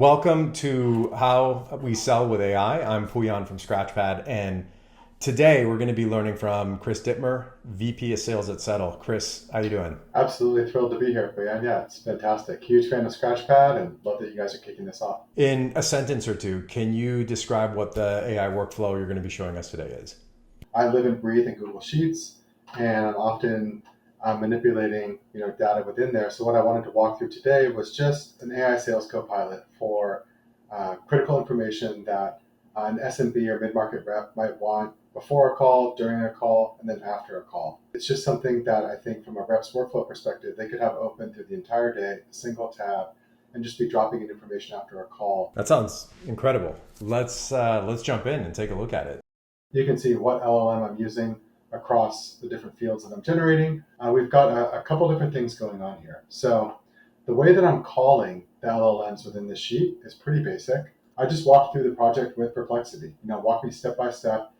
Welcome to How We Sell with AI. I'm Puyan from Scratchpad, and today we're going to be learning from Chris Dittmer, VP of Sales at Settle. Chris, how you doing? Absolutely thrilled to be here, Brian. Yeah, it's fantastic. Huge fan of Scratchpad and love that you guys are kicking this off. In a sentence or two, can you describe what the AI workflow you're going to be showing us today is? I live and breathe in Google Sheets, and I'm often manipulating data within there. So what I wanted to walk through today was just an AI sales copilot for critical information that an SMB or mid-market rep might want before a call, during a call, and then after a call. It's just something that I think from a rep's workflow perspective, they could have open through the entire day, a single tab, and just be dropping in information after a call. That sounds incredible. Let's jump in and take a look at it. You can see what LLM I'm using across the different fields that I'm generating. We've got a couple different things going on here. So the way that I'm calling the LLMs within this sheet is pretty basic. I just walked through the project with Perplexity. Walk me step by step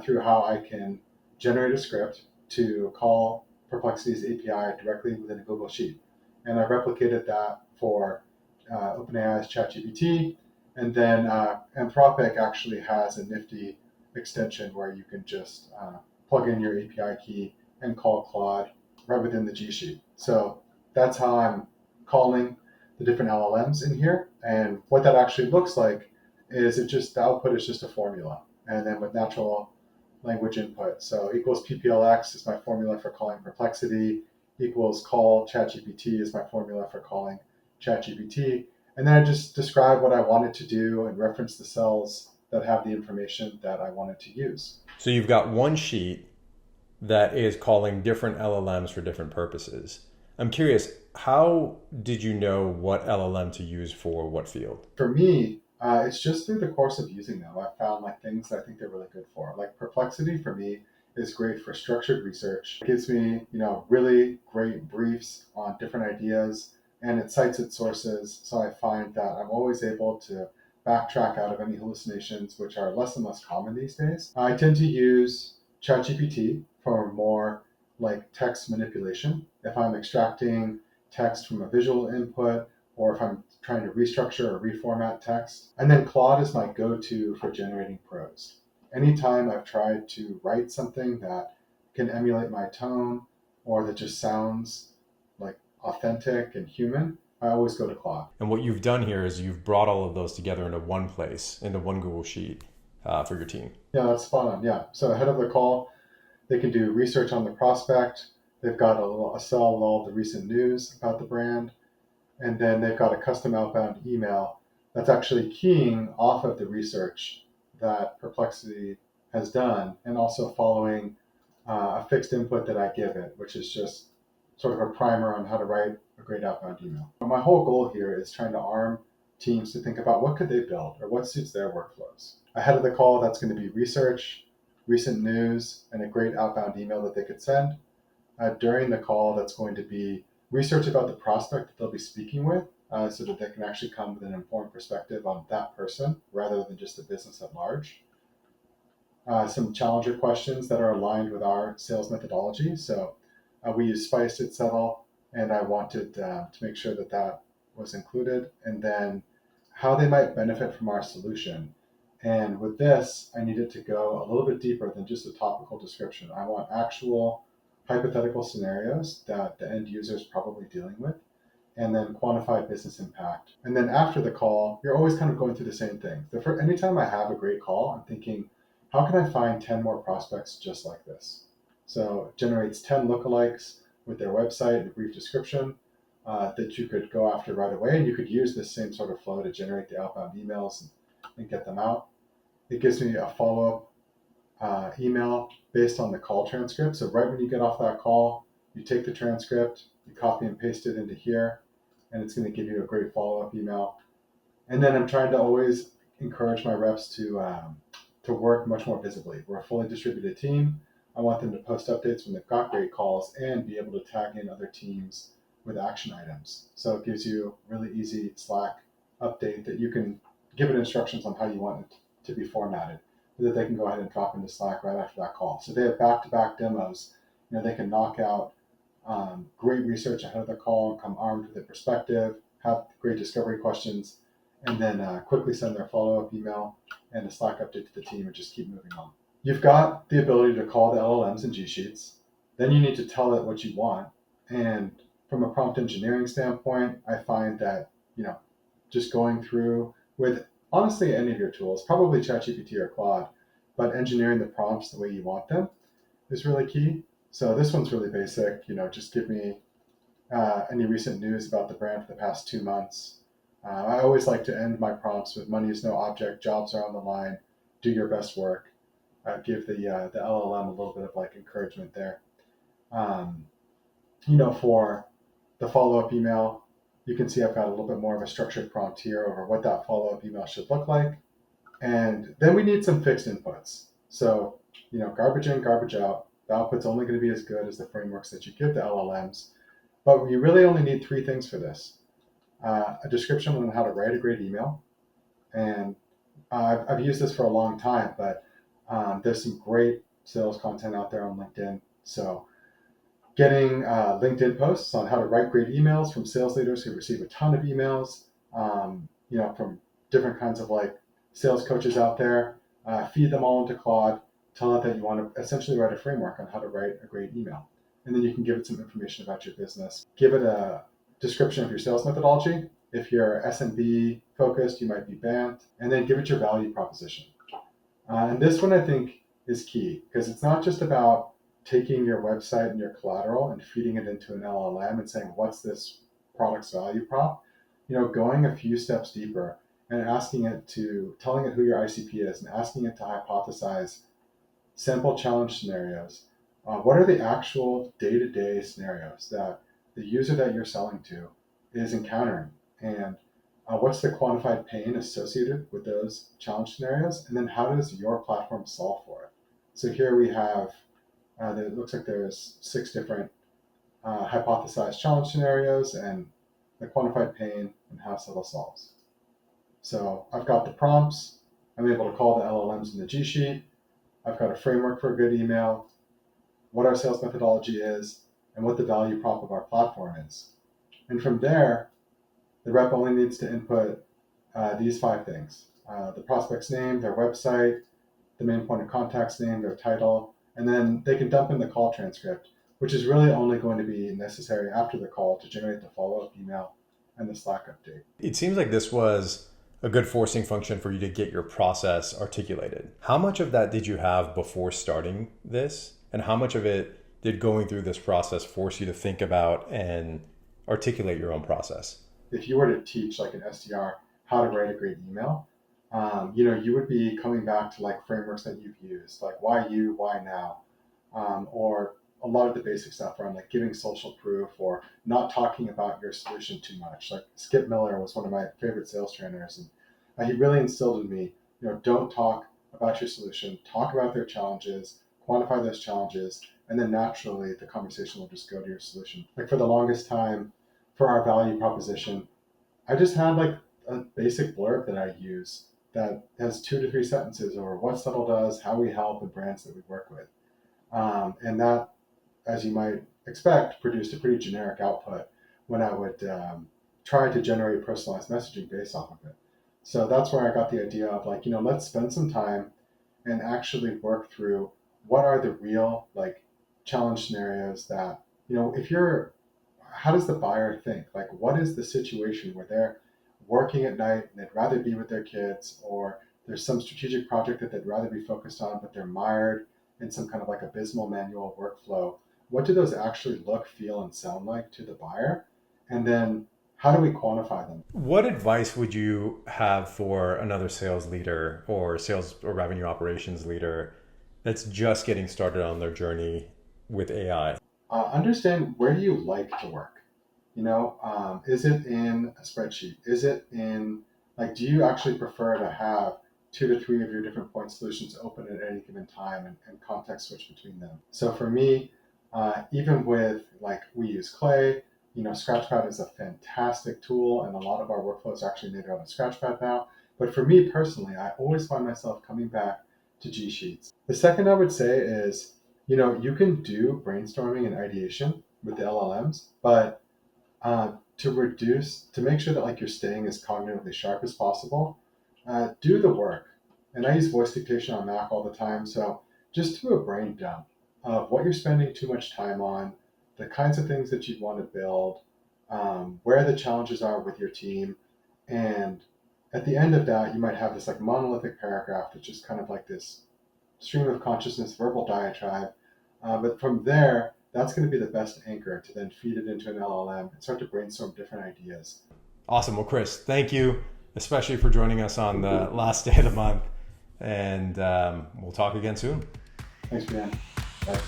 through how I can generate a script to call Perplexity's API directly within a Google Sheet. And I replicated that for OpenAI's ChatGPT. And then Anthropic actually has a nifty extension where you can just plug in your API key and call Claude right within the G Sheet. So that's how I'm calling the different LLMs in here. And what that actually looks like is the output is just a formula. And then with natural language input. So equals PPLX is my formula for calling Perplexity, equals call ChatGPT is my formula for calling ChatGPT. And then I just describe what I wanted to do and reference the cells that have the information that I wanted to use. So you've got one sheet that is calling different LLMs for different purposes. I'm curious, how did you know what LLM to use for what field? For me, it's just through the course of using them. I found things that I think they're really good for. Like Perplexity for me is great for structured research. It gives me, really great briefs on different ideas and it cites its sources. So I find that I'm always able to backtrack out of any hallucinations, which are less and less common these days. I tend to use ChatGPT for more like text manipulation. If I'm extracting text from a visual input, or if I'm trying to restructure or reformat text. And then Claude is my go-to for generating prose. Anytime I've tried to write something that can emulate my tone or that just sounds like authentic and human, I always go to Claude. And what you've done here is you've brought all of those together into one place, into one Google Sheet for your team. Yeah, that's spot on. Yeah. So ahead of the call, they can do research on the prospect. They've got a cell with all the recent news about the brand. And then they've got a custom outbound email that's actually keying off of the research that Perplexity has done and also following a fixed input that I give it, which is just sort of a primer on how to write a great outbound email. But my whole goal here is trying to arm teams to think about what could they build or what suits their workflows. Ahead of the call, that's going to be research, recent news, and a great outbound email that they could send. During the call, that's going to be research about the prospect that they'll be speaking with so that they can actually come with an informed perspective on that person rather than just the business at large. Some challenger questions that are aligned with our sales methodology. So we use Spice at Settle, and I wanted to make sure that that was included. And then how they might benefit from our solution. And with this, I needed to go a little bit deeper than just a topical description. I want actual hypothetical scenarios that the end user is probably dealing with, and then quantify business impact. And then after the call, you're always kind of going through the same thing. Anytime I have a great call, I'm thinking, how can I find 10 more prospects just like this? So it generates 10 lookalikes with their website and a brief description that you could go after right away. And you could use this same sort of flow to generate the outbound emails and get them out. It gives me a follow-up email based on the call transcript. So right when you get off that call, you take the transcript, you copy and paste it into here, and it's going to give you a great follow-up email. And then I'm trying to always encourage my reps to work much more visibly. We're a fully distributed team. I want them to post updates when they've got great calls and be able to tag in other teams with action items. So it gives you a really easy Slack update that you can give it instructions on how you want it to be formatted, that they can go ahead and drop into Slack right after that call. So they have back-to-back demos. They can knock out great research ahead of the call, come armed with a perspective, have great discovery questions, and then quickly send their follow-up email and a Slack update to the team and just keep moving on. You've got the ability to call the LLMs in G Sheets. Then you need to tell it what you want. And from a prompt engineering standpoint, I find that, just going through with honestly any of your tools, probably ChatGPT or Claude, but engineering the prompts the way you want them is really key. So this one's really basic. Just give me any recent news about the brand for the past 2 months. I always like to end my prompts with money is no object, jobs are on the line, do your best work. Give the LLM a little bit of like encouragement there. Um, for the follow up email, you can see I've got a little bit more of a structured prompt here over what that follow up email should look like. And then we need some fixed inputs. So, garbage in, garbage out. The output's only going to be as good as the frameworks that you give the LLMs. But we really only need three things for this: a description on how to write a great email. And I've used this for a long time, but there's some great sales content out there on LinkedIn. So getting LinkedIn posts on how to write great emails from sales leaders who receive a ton of emails, from different kinds of like sales coaches out there. Feed them all into Claude. Tell it that you want to essentially write a framework on how to write a great email. And then you can give it some information about your business. Give it a description of your sales methodology. If you're SMB focused, you might be BANT. And then give it your value proposition. And this one I think is key because it's not just about taking your website and your collateral and feeding it into an LLM and saying, what's this product's value prop? Going a few steps deeper and telling it who your ICP is and asking it to hypothesize sample challenge scenarios. What are the actual day-to-day scenarios that the user that you're selling to is encountering? And what's the quantified pain associated with those challenge scenarios? And then how does your platform solve for it? So here we have, it looks like there's 6 different hypothesized challenge scenarios and the quantified pain and how Settle solves. So I've got the prompts. I'm able to call the LLMs in the G Sheet. I've got a framework for a good email, what our sales methodology is, and what the value prop of our platform is. And from there, the rep only needs to input these 5 things: the prospect's name, their website, the main point of contact's name, their title, and then they can dump in the call transcript, which is really only going to be necessary after the call to generate the follow-up email and the Slack update. It seems like this was a good forcing function for you to get your process articulated. How much of that did you have before starting this? And how much of it did going through this process force you to think about and articulate your own process? If you were to teach like an SDR how to write a great email, you would be coming back to like frameworks that you've used, like why you, why now, or a lot of the basic stuff around like giving social proof or not talking about your solution too much. Like Skip Miller was one of my favorite sales trainers, and he really instilled in me, don't talk about your solution, talk about their challenges, quantify those challenges, and then naturally the conversation will just go to your solution. Like for the longest time, for our value proposition, I just had like a basic blurb that I use that has 2 to 3 sentences over what Settle does, how we help, and brands that we work with. And that, as you might expect, produced a pretty generic output when I would try to generate personalized messaging based off of it. So that's where I got the idea of like, let's spend some time and actually work through what are the real like challenge scenarios that, how does the buyer think? Like, what is the situation where they're working at night and they'd rather be with their kids, or there's some strategic project that they'd rather be focused on, but they're mired in some kind of like abysmal manual workflow? What do those actually look, feel, and sound like to the buyer? And then how do we quantify them? What advice would you have for another sales leader or sales or revenue operations leader that's just getting started on their journey with AI? Understand, where do you like to work? Is it in a spreadsheet? Is it in like, do you actually prefer to have 2 to 3 of your different point solutions open at any given time and context switch between them? So for me, even with like we use Clay, Scratchpad is a fantastic tool, and a lot of our workflows are actually native out of Scratchpad now. But for me personally, I always find myself coming back to G Sheets. The second I would say is, you can do brainstorming and ideation with the LLMs, but to make sure that like you're staying as cognitively sharp as possible, do the work. And I use voice dictation on Mac all the time. So just do a brain dump of what you're spending too much time on, the kinds of things that you'd want to build, where the challenges are with your team. And at the end of that, you might have this like monolithic paragraph that's just kind of like this stream of consciousness verbal diatribe. But from there, that's going to be the best anchor to then feed it into an LLM and start to brainstorm different ideas. Awesome. Well, Chris, thank you, especially for joining us on the last day of the month. And we'll talk again soon. Thanks, man. Bye.